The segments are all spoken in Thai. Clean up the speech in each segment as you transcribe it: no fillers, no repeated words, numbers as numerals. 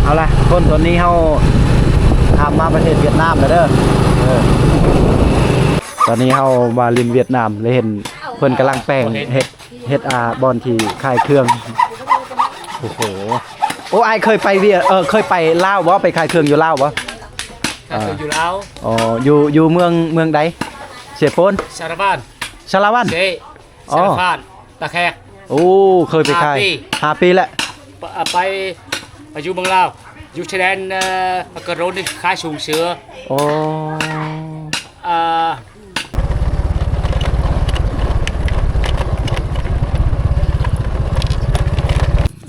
เอาละคนตอนนี้เขาทำมาประเทศเวียดนามแล้วเด้อตอนนี้เขามาลินเวียดนามเลยเห็นเพิ่นกำลังแป้งเฮ็ดบอลที่ค่ายเครื่องโอ้โหโอ้ไอเคยไปเคยไปลาวบ่ไปค่ายเครื่องอยู่ลาวบ่อยู่ลาวอ๋ออยู่เมืองใดเสยโปนสารวัตรชาละวันสารวัตรตะแคกโอ้เคยไปค่าย5 ปีแล้วไปอยู่เมืองลาวอยู่ชายแดนกระโดดในค่ายสูงเสือโอ้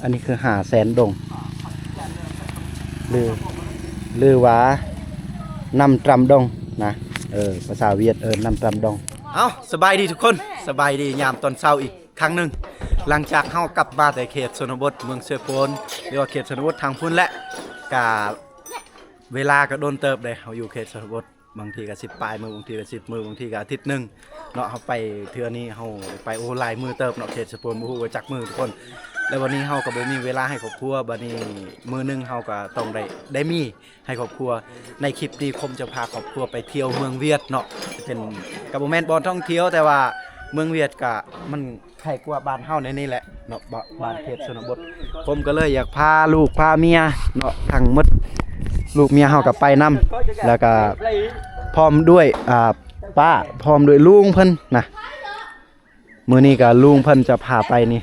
อันนี้คือ500,000 ดงหรือว่านำตรำดงนะภาษาเวียดนำตรำดงเอาสบายดีทุกคนสบายดียามตอนเช้าอีกครั้งหนึ่งหลังจากเข้ากลับมาแต่เขตชนบทเมืองเซโปนหรือว่าเขตชนบททางพุ่นและกะเวลาก็โดนเติบเลยเขาอยู่เขตชนบทบางทีก็10 ปลายมือบางทีก็10 มือบางทีก็อาทิตย์หนึ่งเนาะเขาไปเทื่อนี้เขาไปโอ้หลายมือเติบเนาะเขตชนบทบ่ฮู้ว่าจักมือทุกคนแล้ววันนี้เฮาก็บ่มีเวลาให้ครอบครัวบัดนี้มื้อนึงเฮาก็ต้องได้มีให้ครอบครัวในคลิปนี้ผมจะพาครอบครัวไปเที่ยวเมืองเวียดเนาะเป็นก็บ่แม่นบ่อนท่องเที่ยวแต่ว่าเมืองเวียดก็มันใครกว่าบ้านเฮาในนี่แหละเนาะบ้านเขตชนบทผมก็เลยอยากพาลูกพาเมียเนาะทั้งหมดลูกเมียเฮาก็ไปนํแล้วก็พร้อมด้วยป้าพร้อมด้วยลุงเพิ่นนะมื้อนี้ก็ลุงเพิ่นจะพาไปนี่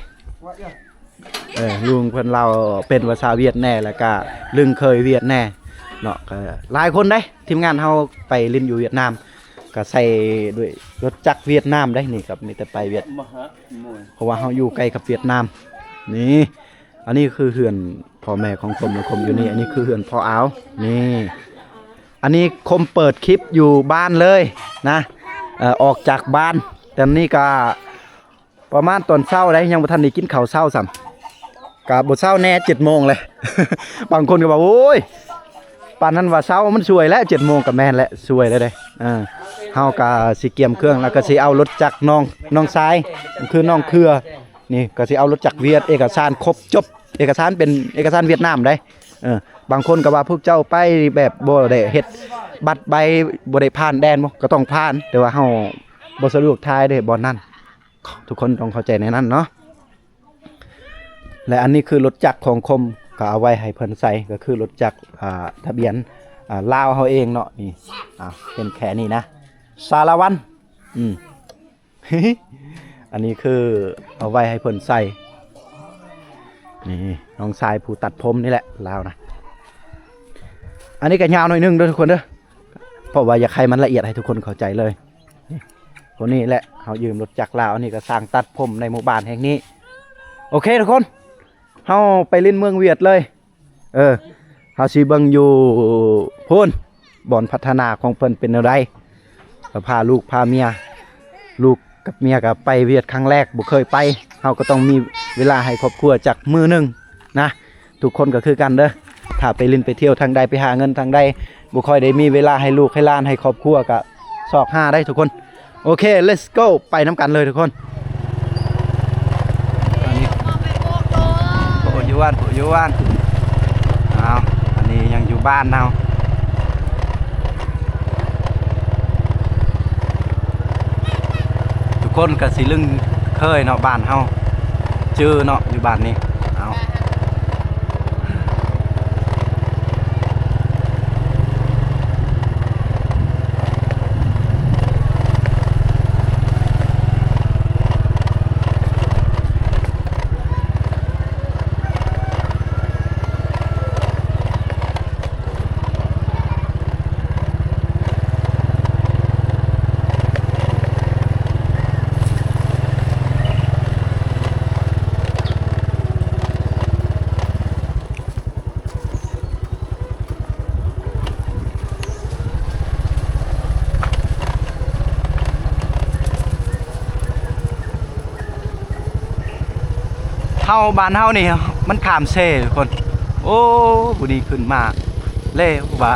ลุงเพิ่นเราเป็นภาษาเวียดแน่แล้วก็ลึงเคยเวียดแน่เนาะก็หลายคนได้ทีมงานเฮาไปลินอยู่เวียดนามก็ใส่ด้วยรถจักรเวียดนามได้นี่ครับมีแต่ไปเวียดเพราะว่าเฮาอยู่ใกล้กับเวียดนามนี่อันนี้คือเฮือนพ่อแม่ของคมอยู่นี่อันนี้คือเฮือนพ่ออาวนี่อันนี้คมเปิดคลิปอยู่บ้านเลยนะออกจากบ้านแต่นี่ก็ประมาณตอนเช้าได้ยังบ่ทันได้กินข้าวเช้าซ้ำกับบทเช้าแน่7 โมงเลย บางคนก็บอกโอ้ยป่านนั้นว่าเช้ามันสวยแล้ว7 โมงกับแม่นแล้วสวยเลยเด้เฮากะสิเกียมเครื่องแล้วก็สิเอารถจักรน้องทรายคือน้องเครือนี่ก็สิเอารถจักรเวียดเอกสารครบจบเอกสารเป็นเอกสารเวียดนามได้บางคนก็ว่าพวกเจ้าไปแบบบ่ได้เฮ็ดบัตรใบบ่ได้ผ่านแดนบ่ก็ต้องผ่านแต่ว่าเฮาบ่สะดวกทายได้บ่นั้นทุกคนต้องเข้าใจในนั้นเนาะและอันนี้คือรถจักรของคมก็เอาไว้ให้เพิ่นใส่ก็คือรถจักรทะเบียนลาวเฮาเองเนาะนี่เป็นแค่นี้นะสารวันอันนี้คือเอาไว้ให้เพิ่นใส่นี่น้องชายผู้ตัดผมนี่แหละลาวนะอันนี้ก็ยาวหน่อยนึงเด้อทุกคนเด้อเพราะว่าอยากให้มันละเอียดให้ทุกคนเข้าใจเลยคนนี้แหละเขายืมรถจักรลาวอันนี้ก็สร้างตัดผมในหมู่บ้านแห่งนี้โอเคทุกคนเฮาไปเล่นเมืองเวียดเลยเฮาสิเบิ่งอยู่พูนบ่อนพัฒนาของเพิ่นเป็นอะไรพาลูกพาเมียลูกกับเมียก็ไปเวียดครั้งแรกบ่เคยไปเฮาก็ต้องมีเวลาให้ครอบครัวจักมือนึงนะทุกคนก็คือกันเด้อถ้าไปเล่นไปเที่ยวทางใดไปหาเงินทางใดบ่ค่อยได้มีเวลาให้ลูกให้หลานให้ครอบครัวก็ซอกหาได้ทุกคนโอเค let's go ไปน้ำกันเลยทุกคนอยู่บ้านเอาอันนี้ยังอยู่บ้านเนาทุกคนก็สิลึงเคยเนาะบ้านเฮาชื่อเนาะอยู่บ้านนี้เอาบ้านเฮานี่มันขามเซ่ทุกคนโอ้บุดีขึ้นมาเล่ว่า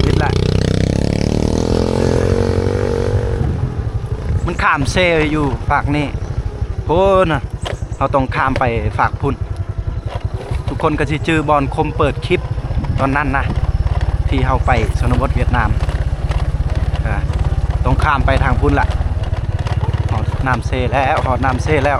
วิทย์ละมันข ข้ามเซอยู่ฝากนี่โอ้นะเราต้องข้ามไปฝากพุ่นทุกคนก็สิจื้อบอลคมเปิดคลิปตอนนั้นนะที่เราไปชนบทเวียดนามต้องข้ามไปทางพุ่นละหอดน้ำเซแล้วหอดน้ำเซแล้ว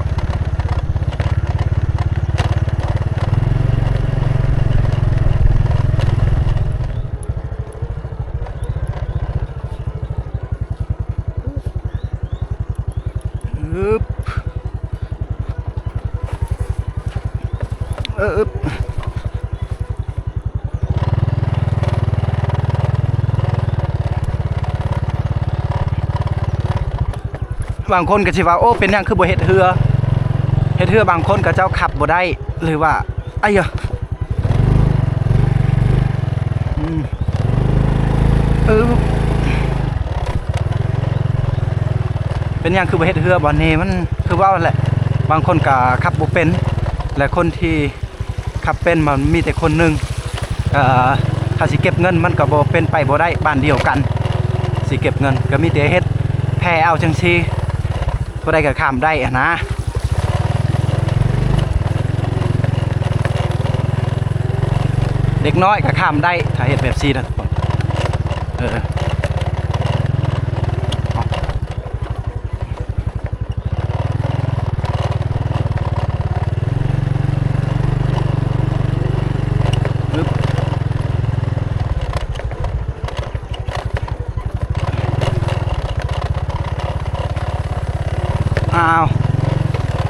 บางคนก็สิว่าโอ้เป็นหยังคือบ่เฮ็ดเรือบางคนก็เจ้าขับบ่ได้หรือว่าไอ้ยเป็นหยังคือบ่เฮ็ดเรือบ่นี่มันคือว่าแหละบางคนก็ขับบ่เป็นและคนที่ขับเป็นมันมีแต่คนหนึงถ้าสิเก็บเงินมันก็บ่เป็นไปบ่ได้บ้านเดียวกันสิเก็บเงินก็มีแต่เฮ็ดแพ้เอาจังซี่บ่ได้ก็ข้ามได้นะเด็กน้อยก็ข้ามได้ถ้าเฮ็ดแบบซี่นะทุกคน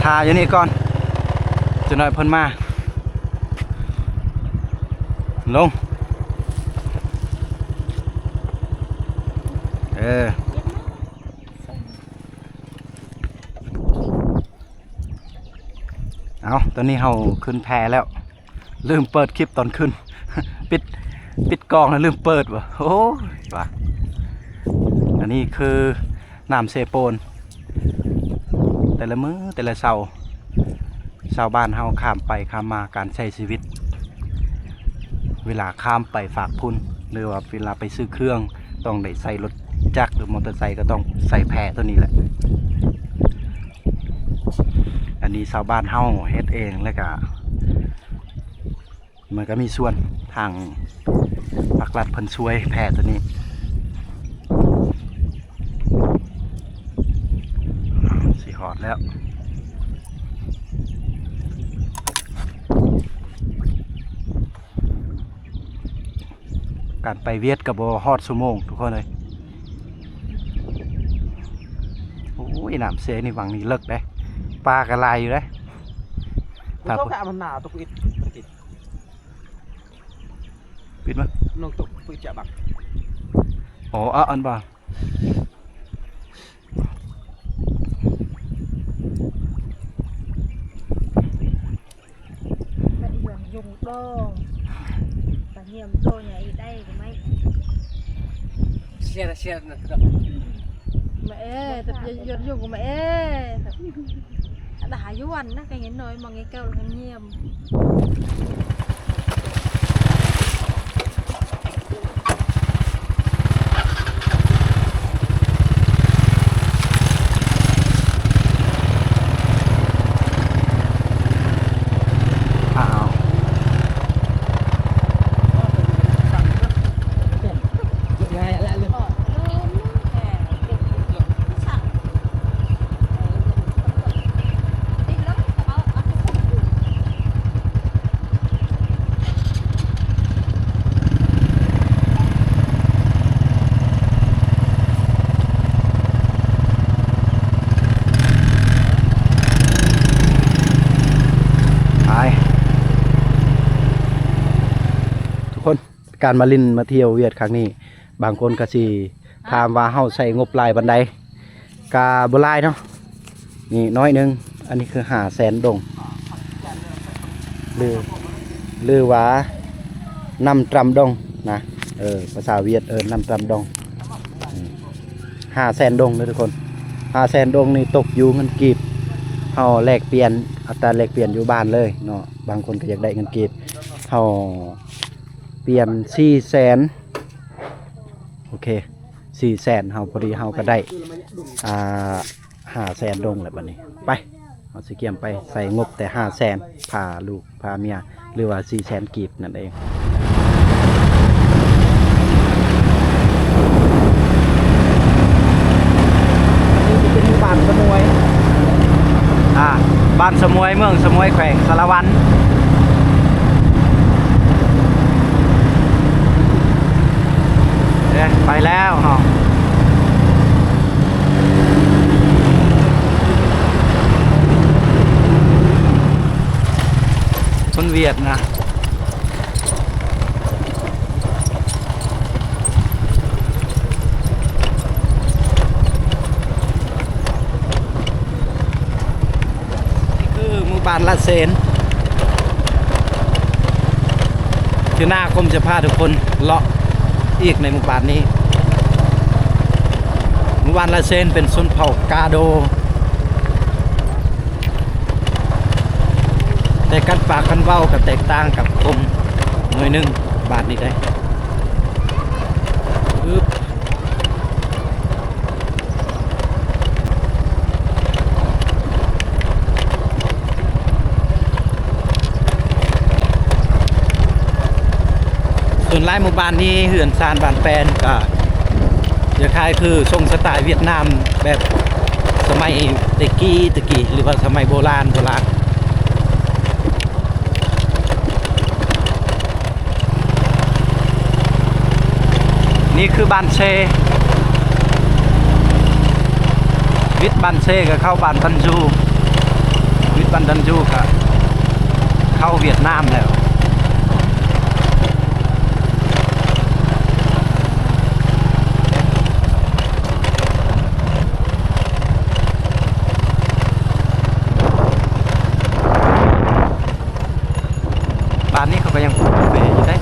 ถ่ายอยู่นี่ก่อนจะหน่อยเพิ่นมาลงเอาตอนนี้เราขึ้นแพแล้วลืมเปิดคลิปตอนขึ้น ปิดกล้องแล้วลืมเปิดวะโอ้ยว่ะอันนี้คือน้ำเซโปนแต่ละมื้อแต่ละเสาบ้านเฮาข้ามไปข้ามมาการใช้ชีวิตเวลาข้ามไปฝากพุ่นหรือว่าเวลาไปซื้อเครื่องต้องได้ใส่รถจักรหรือมอเตอร์ไซค์ก็ต้องใส่แพตัวนี้แหละอันนี้ชาวบ้านเฮาเฮ็ดเองแล้วก็มันก็มีส่วนทางภาครัฐเพิ่นช่วยแพตัวนี้สิฮอดแล้วการไปเวียดกับบ่ฮอดชั่วโมงทุกคนเลยโอ้ยน้ำเสนี่วังนี้เลิกเด้ปลากระไรอยู่เด้ถ้าพวกมันหนาตกอิดปิดมั้ยน้องตกไปจะบักอ๋ออันบ่dùng đô và nhiều đô nhảy đây của mấy xe mẹ tập dùng của mẹ đã vô anh đó cái nghe nói mà nghe kêu là nhiều การมาลินมาเที่ยวเวียดครั้งนี้บางคนก็สิถามว่าเฮาใช้งบหลายปานใดกะบ่หลายเนาะนี่น้อยนึงอันนี้คือ500,000 ดงหรือว่า5 ตรำดงนะภาษาเวียด5 ตรำดง500,000 ดงเด้อทุกคน500,000 ดงนี่ตกอยู่เงินกีบเฮาแลกเปลี่ยนอัตราแลกเปลี่ยนอยู่บ้านเลยเนาะบางคนก็อยากได้เงินกีบเฮาเปลี่ยน400,000โอเค400,000เฮาพอดีเฮาก็ได้ 500,000 ดงแล้วบัดนี้ไปเอาสิเกียมไปใส่งบแต่500,000พาลูกพาเมียหรือว่า400,000 กีบนั่นเองนี่เป็นบ้านสมวยบ้านสมวยเมืองสมวยแขวงสารวันไปแล้วเนาะคนเวียดนะนี่คือหมู่บ้านละเซนคือหน้าคมจะพาทุกคนเลาะอีกในหมู่บ้านนี้หมู่บ้านละเซนเป็นชนเผ่ากาโดแต่กันปากกันเว้ากับแตกต่างกับกลมหน่วยหนึ่งบาทนี้ได้ส่วนหลายหมู่บ้านนี้เหือนซานบ้านแปนก็จะคล้ายคือทรงสไตล์เวียดนามแบบสมัยตะกี้หรือว่าสมัยโบราณนี่คือบ้านเชวิทย์บ้านเชก็เข้าบ้านตันจูวิทย์บ้านตันจูก็เข้าเวียดนามแล้วบ้านนี้เขาก็ยังปลูกกาแฟอยู่ได้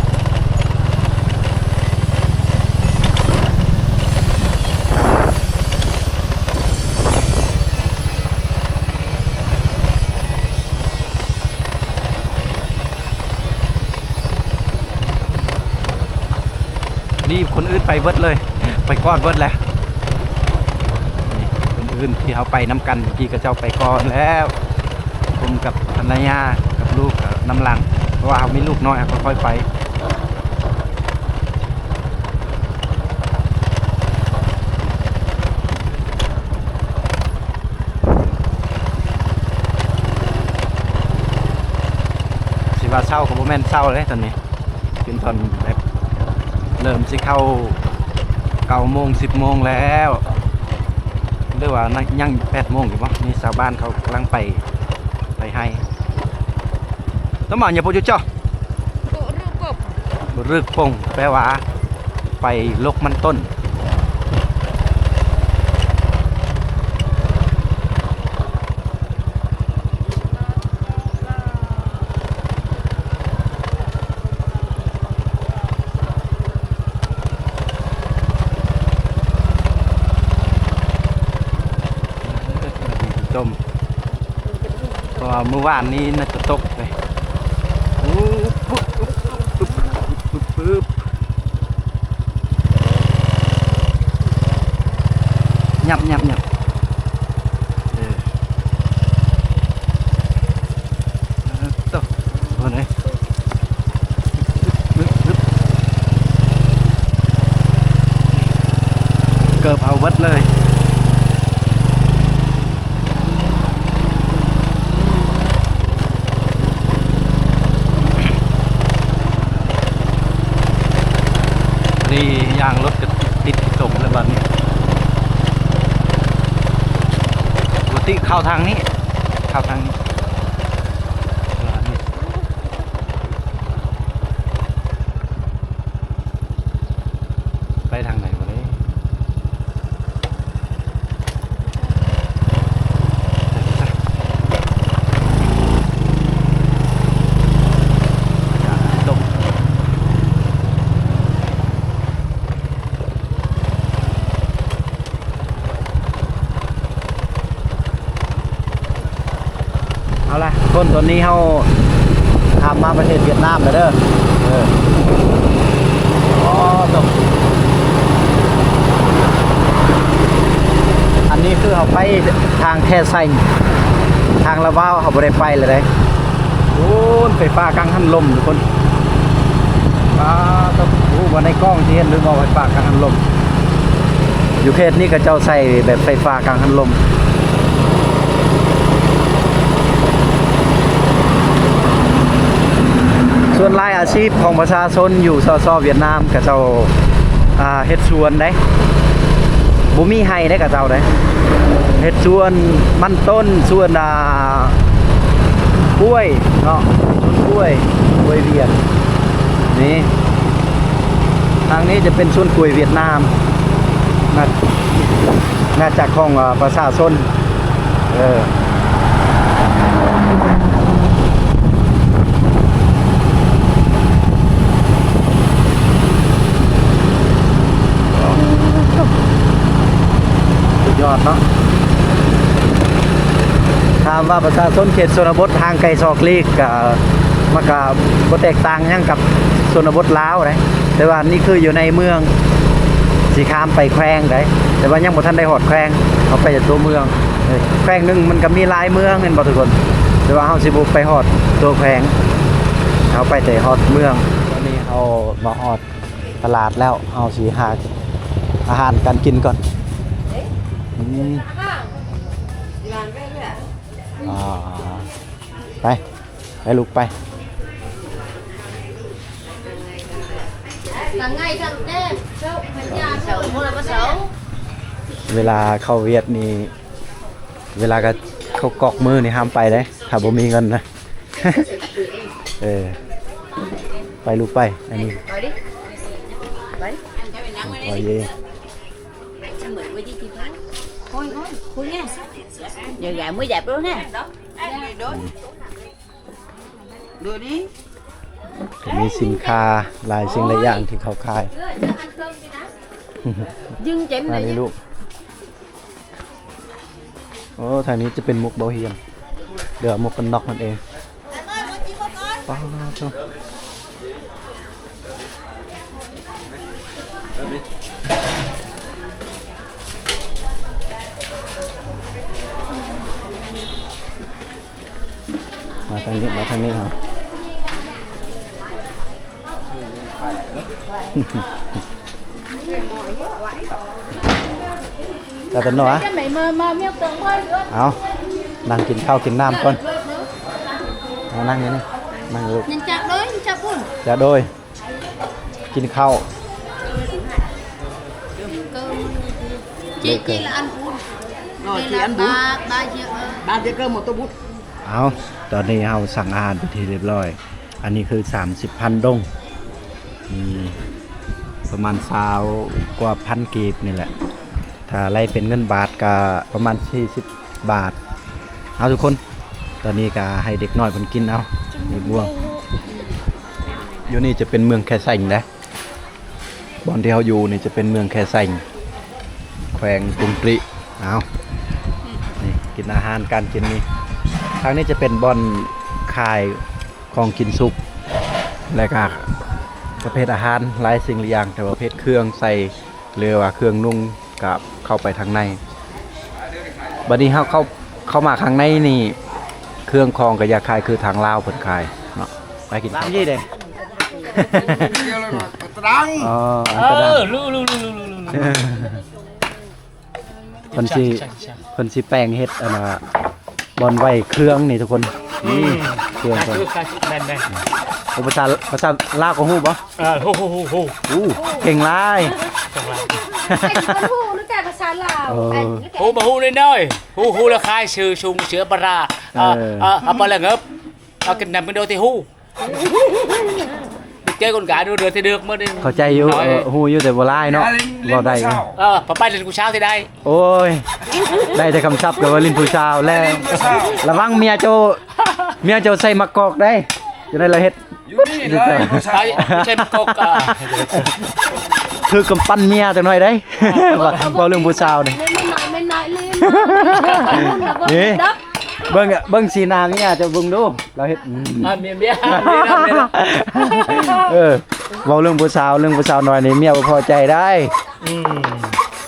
นี่คนอื่นไปเบิดเลยไปก้อนเบิดแล้วนี่คนอื่นที่เขาไปน้ำกันที่กระเจ้าไปก้อนแล้วผมกับภรรยากับลูกกับน้ำลังเพราะว่าเขามีลูกน้อยเขาค่อยไปสิว่าเศร้ากับโมเมนต์เศร้าเลยตอนนี้เป็นตอนแบบเริ่มสิเข้า9 โมง 10 โมงแล้วหรือว่ายัง8 โมงอยู่ปะมีชาวบ้านเขากำลังไปให้ต้องมาอย่าพูดจ้ะรึกปงแปลว่าไปลกมันต้นจมก็เมื่อวานนี้น่าจะตกไปปึ๊บยับตกตัวไหนเกือบเอาวัดเลยนี่ยางรถก็ติดจมเลยบ้านนี้ปกติเข้าทางนี้ไปทางไหนมาเลยเอาล่ะคนตอนนี้เขาทำมาประเทศเวียดนามแล้วเด้อตกอันนี้คือเขาไป ทางแค่ไซทางละว่าวเขาบ่ได้ไปเลยได้โอ้ยไฟฟ้ากังหันลมทุกคนต้องว่าในกล้องที่เห็นหรือว่าไฟฟ้ากังหันลมอยู่เขตนี้ก็เจ้าใส่แบบไฟฟ้ากังหันลมส่วนรายอาชีพของประชาชนอยู่ซอเวียดนามกับเจ้าเฮ็ดสวนได้บ่มีให้ได้กับเจ้าได้เฮ็ดสวนมันต้นสวนกล้วยเนาะกล้วยเวียดนี่ทางนี้จะเป็นสวนกล้วยเวียดนามน่าจะของประชาชนยอดเนาะถามว่าประชาชนเขตชนบททางไกลซอกลีกมันก็บ่แตกต่างหยังกับชนบทลาวได้แต่ว่านี่คืออยู่ในเมืองสิข้ามไปแขวงได้แต่ว่ายังบ่ทันได้ฮอดแขวงเอาไปจากตัวเมืองแขวงนึงมันก็มีหลายเมืองเห็นบ่ทุกคนแต่ว่าเฮาสิบ่ไปฮอดตัวแขวงเฮาไปแต่ฮอดเมืองตอนนี้เฮามาฮอดตลาดแล้วเฮาสิหาอาหารการกินก่อนไปลูกไปเวลาเข้าเวียดนี่เวลาก็เขากอกมือนี่ห้ามไปได้ถ้าบ่มีเงินนะ ไปลูกไปอันนี้ไปเย่ Khui nha. Giờ gà mới dẹp luôn ha. Đưa đi. มีสินค้าหลายสิ่งหลายอย่างที่เขาขาย Dưng chém อัน này. นี้ลูกโอ้ทางนี้จะเป็นมุกเบาเฮียนเดี๋ยวมุกกันนอกนั่นเองป้าจ้ามาทางนี้ครับจะเป็นหน่อยเอานั่งกินข้าวกินน้ำก่อนเอานั่งนี่นั่งลูก Nhìn chặt đấy, nhìn chặt luôn. จะโดยกินข้าว Chị là ăn bún. Rồi Đây chị là ăn bún. ba chiếc 3 dĩa cơm 1 tô bún. เอาตอนนี้เราสั่งอาหารไปทีเรียบร้อยอันนี้คือ30,000 ดงมีประมาณ20 กว่าพันกีบนี่แหละถ้าไล่เป็นเงินบาทก็ประมาณ40 บาทเอาทุกคนตอนนี้ก็ให้เด็กน้อยเพิ่นกินเอานี่บ่วงอยู่นี่จะเป็นเมืองแคไซงนะบ่อนที่เฮาอยู่นี่จะเป็นเมืองแคไซงแขวงกรุงตรีเอานี่กินอาหารการกินนี่ทางนี้จะเป็นบ่อนขายของกินสุกและก็ประเภทอาหารหลายสิ่งหลายอย่างแต่ประเภทเครื่องใส่หรือว่าเครื่องนุ่งกับเข้าไปทางในบัดนี้เข้ามาข้างในนี่เครื่องคองกับยาคายคือทางลาวเพิ่นขายเนาะไปกินร้านยี่เด้ อ๋ออันกระดาษ ลู เพิ่นสิแป้งเฮ็ดอันน่ะบอนไว้เครื่องนี่ทุกคนนี่เครื่องเพิ่น แม่น ภาษาลาวก็ฮู้บ่ โห อู้เก่งหลาย Con hù nó cả vào sáng lào. Hù mà hù lên nơi. Hù là khai sư sung sữa bà ra. Bà là ngớp. Cái nằm bên đâu thì hù. Chơi con gái đưa thì được mà đi. เข้าใจอยู่ฮู้อยู่แต่บ่หลายเนาะบ่ได้ Bà bay lên của sao thì đây. โอ้ยได้แต่คำศัพท์กับว่าลิ้นผู้ชาวแล้วระวังเมียเจ้าใส่มะกอกได้จะได้ละเฮ็ด Chơi một cục. คือกำปั้นเมียจังหน่อยได้ ว่าเรื่องผู้ชาวนี่ Lên nói lên. นี่เบิ่งสีหน้าเมียเจ้าเบิ่งดูเราเฮ็ด Miệng bia. เว้าเรื่องผู้สาวหน่อยนี่เมียบ่พอใจได้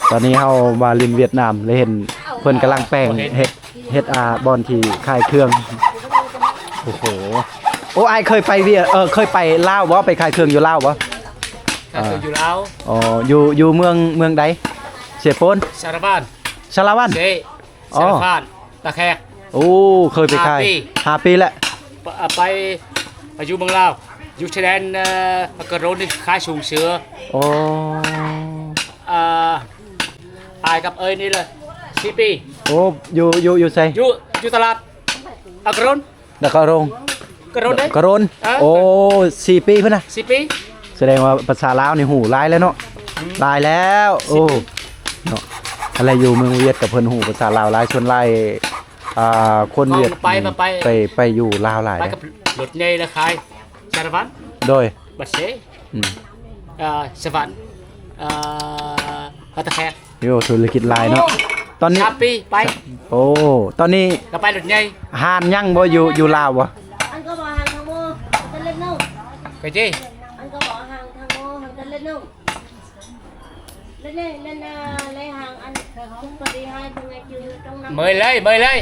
ตอนนี้เฮามาลินเวียดนามเลยเห็น พิ่นกำลังแปลงเฮ็ดบอนที่ขายเครื่องโอ้โหโอ้ไอายเคยไปเคยไปลาวบ่ไปขายเครื่องอยู่ลาวบ่ ก็คืออยู่แล้ว อ๋ออยู่เมืองใดเสียโปน สารบ้าน ชาลาวัน เซสารพานตะแคก โอ้เคยไปขาย 5 ปี 5 ปีแล้ว ไปอยู่เมืองลาวอยู่ชายแดนกระโดนนี่ขายสูงเสือ โอ้ อายกับเอ้ยนี่เลย4 ปี โอ้อยู่ไส อยู่ตลาดกระโดน แล้วก็โรง กระโดนเด้ กระโรนโอ้4 ปีพุ่นน่ะ 4 ปี แสดงว่าภาษาลาวนี่หูหลายแล้วเนาะหลายแล้วโอ้เนาะอะไรอยู่เมืองเวียดกับเพิ่นหูภาษาลาวหลายส่วนหลายคนเวียดไปอยู่ลาวหลาย ไป นะ กับรถใหญ่ละขายสารพัด โดย บัดเซ อืม สวรรค์ตะแคก โยธุรกิจหลายเนาะตอนนี้ 3 ปีไป โอ้ตอนนี้ ก็ไปรถใหญ่ หานยังบ่อยู่ลาวบ่ anh có bỏ hàng thằng mua tên lên đâu ไปจี anh có bỏ hàng thằng mua hàng tên lên đâu lên đây lên lấy hàng anh không có đi hai từ ngày trừ trong năm เมยเลย